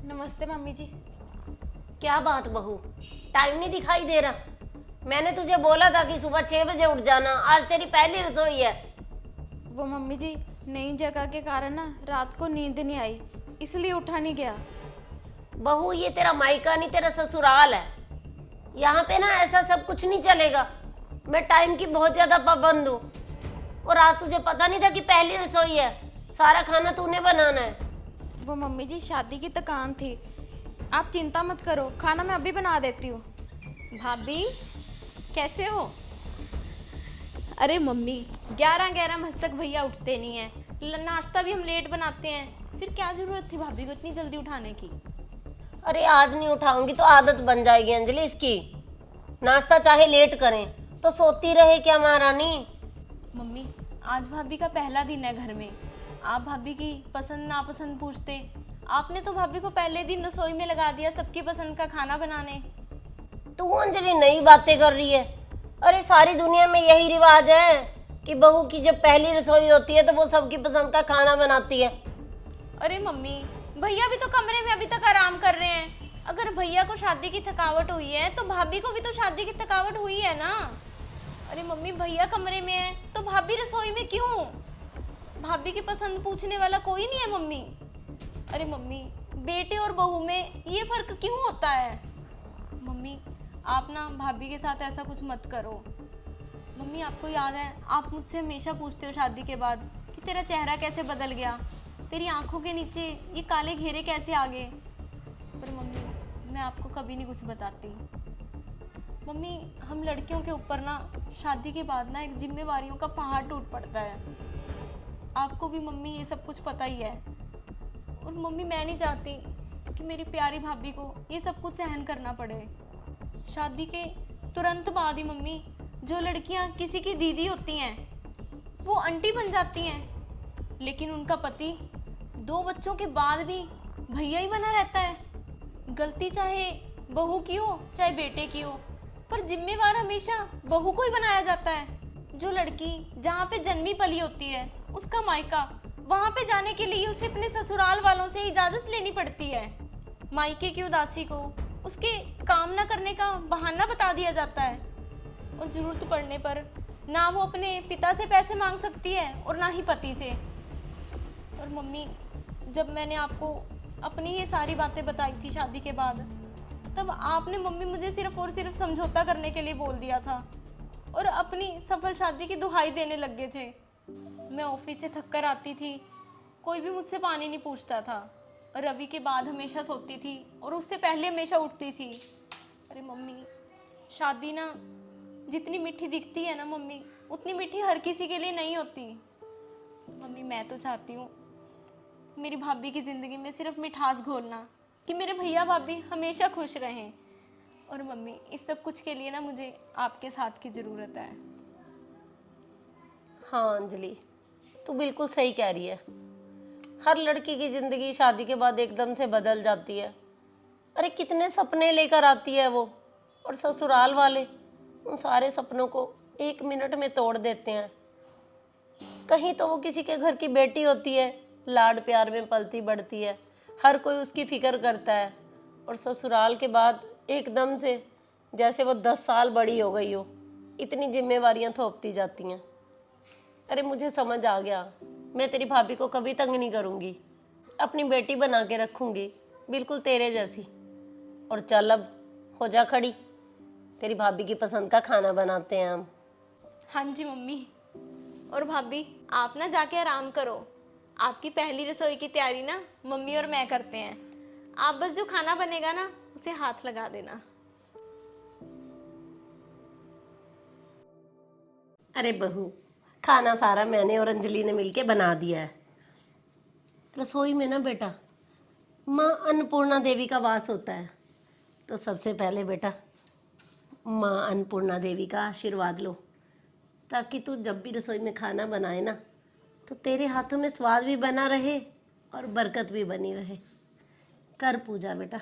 नमस्ते मम्मी जी। क्या बात बहू, टाइम नहीं दिखाई दे रहा? मैंने तुझे बोला था कि सुबह 6 बजे उठ जाना। आज तेरी पहली रसोई है। वो मम्मी जी, नई जगह के कारण ना रात को नींद नहीं आई, इसलिए उठा नहीं गया। बहू, ये तेरा मायका नहीं, तेरा ससुराल है। यहाँ पे ना ऐसा सब कुछ नहीं चलेगा। मैं टाइम की बहुत ज्यादा पाबंद हूँ। और आज तुझे पता नहीं था कि पहली रसोई है, सारा खाना तूने बनाना है। वो मम्मी जी, शादी की थकान थी। आप चिंता मत करो, खाना मैं अभी बना देती हूँ। भाभी कैसे हो? अरे मम्मी, 11-11 बजे तक भैया उठते नहीं हैं। नाश्ता भी हम लेट बनाते हैं, फिर क्या जरूरत थी भाभी को इतनी जल्दी उठाने की? अरे आज नहीं उठाऊंगी तो आदत बन जाएगी अंजलि इसकी। नाश्ता चाहे लेट करें तो सोती रहे क्या महारानी? मम्मी, आज भाभी का पहला दिन है घर में। आप भाभी की पसंद नापसंद पूछते। आपने तो भाभी को पहले दिन रसोई में लगा दिया सबकी पसंद का खाना बनाने। तू अंजलि नई बातें कर रही है। अरे सारी दुनिया में यही रिवाज है कि बहू की जब पहली रसोई होती है तो वो सबकी पसंद का खाना बनाती है। अरे मम्मी, भैया भी तो कमरे में अभी तक आराम कर रहे हैं। अगर भैया को शादी की थकावट हुई है तो भाभी को भी तो शादी की थकावट हुई है ना। अरे मम्मी, भैया कमरे में है तो भाभी रसोई में क्यों? भाभी की पसंद पूछने वाला कोई नहीं है मम्मी। अरे मम्मी, बेटे और बहू में ये फर्क क्यों होता है? मम्मी, आप ना भाभी के साथ ऐसा कुछ मत करो। मम्मी, आपको याद है आप मुझसे हमेशा पूछते हो शादी के बाद कि तेरा चेहरा कैसे बदल गया, तेरी आंखों के नीचे ये काले घेरे कैसे आ गए। पर मम्मी, मैं आपको कभी नहीं कुछ बताती। मम्मी, हम लड़कियों के ऊपर ना शादी के बाद ना एक जिम्मेवारियों का पहाड़ टूट पड़ता है। आपको भी मम्मी ये सब कुछ पता ही है। और मम्मी, मैं नहीं चाहती कि मेरी प्यारी भाभी को ये सब कुछ सहन करना पड़े। शादी के तुरंत बाद ही मम्मी, जो लड़कियां किसी की दीदी होती हैं वो आंटी बन जाती हैं, लेकिन उनका पति 2 बच्चों के बाद भी भैया ही बना रहता है। गलती चाहे बहू की हो चाहे बेटे की हो, पर जिम्मेवार हमेशा बहू को ही बनाया जाता है। जो लड़की जहाँ पे जन्मी पली होती है उसका मायका, वहाँ पे जाने के लिए उसे अपने ससुराल वालों से इजाज़त लेनी पड़ती है। मायके की उदासी को उसके काम न करने का बहाना बता दिया जाता है। और ज़रूरत पड़ने पर ना वो अपने पिता से पैसे मांग सकती है और ना ही पति से। और मम्मी, जब मैंने आपको अपनी ये सारी बातें बताई थी शादी के बाद, तब आपने मम्मी मुझे सिर्फ और सिर्फ समझौता करने के लिए बोल दिया था और अपनी सफल शादी की दुहाई देने लग गए थे। मैं ऑफिस से थक कर आती थी, कोई भी मुझसे पानी नहीं पूछता था। रवि के बाद हमेशा सोती थी और उससे पहले हमेशा उठती थी। अरे मम्मी, शादी ना जितनी मीठी दिखती है ना मम्मी, उतनी मीठी हर किसी के लिए नहीं होती। मम्मी, मैं तो चाहती हूँ मेरी भाभी की ज़िंदगी में सिर्फ मिठास घोलना, कि मेरे भैया भाभी हमेशा खुश रहें। और मम्मी, इस सब कुछ के लिए ना मुझे आपके साथ की ज़रूरत है। हाँ अंजलि, तू बिल्कुल सही कह रही है। हर लड़की की जिंदगी शादी के बाद एकदम से बदल जाती है। अरे कितने सपने लेकर आती है वो, और ससुराल वाले उन सारे सपनों को 1 मिनट में तोड़ देते हैं। कहीं तो वो किसी के घर की बेटी होती है, लाड प्यार में पलती बढ़ती है, हर कोई उसकी फिक्र करता है। और ससुराल के बाद एकदम से जैसे वो 10 साल बड़ी हो गई हो, इतनी जिम्मेवारियां थोपती जाती हैं। अरे मुझे समझ आ गया, मैं तेरी भाभी को कभी तंग नहीं करूँगी, अपनी बेटी बना के रखूँगी, बिल्कुल तेरे जैसी। और चल अब हो जा खड़ी, तेरी भाभी की पसंद का खाना बनाते हैं हम। हाँ जी मम्मी। और भाभी, आप ना जाके आराम करो। आपकी पहली रसोई की तैयारी ना मम्मी और मैं करते हैं। आप बस जो खाना बनेगा ना उसे हाथ लगा देना। अरे बहू, खाना सारा मैंने और अंजलि ने मिलके बना दिया है। रसोई में ना बेटा माँ अन्नपूर्णा देवी का वास होता है। तो सबसे पहले बेटा माँ अन्नपूर्णा देवी का आशीर्वाद लो, ताकि तू जब भी रसोई में खाना बनाए ना तो तेरे हाथों में स्वाद भी बना रहे और बरकत भी बनी रहे। कर पूजा बेटा।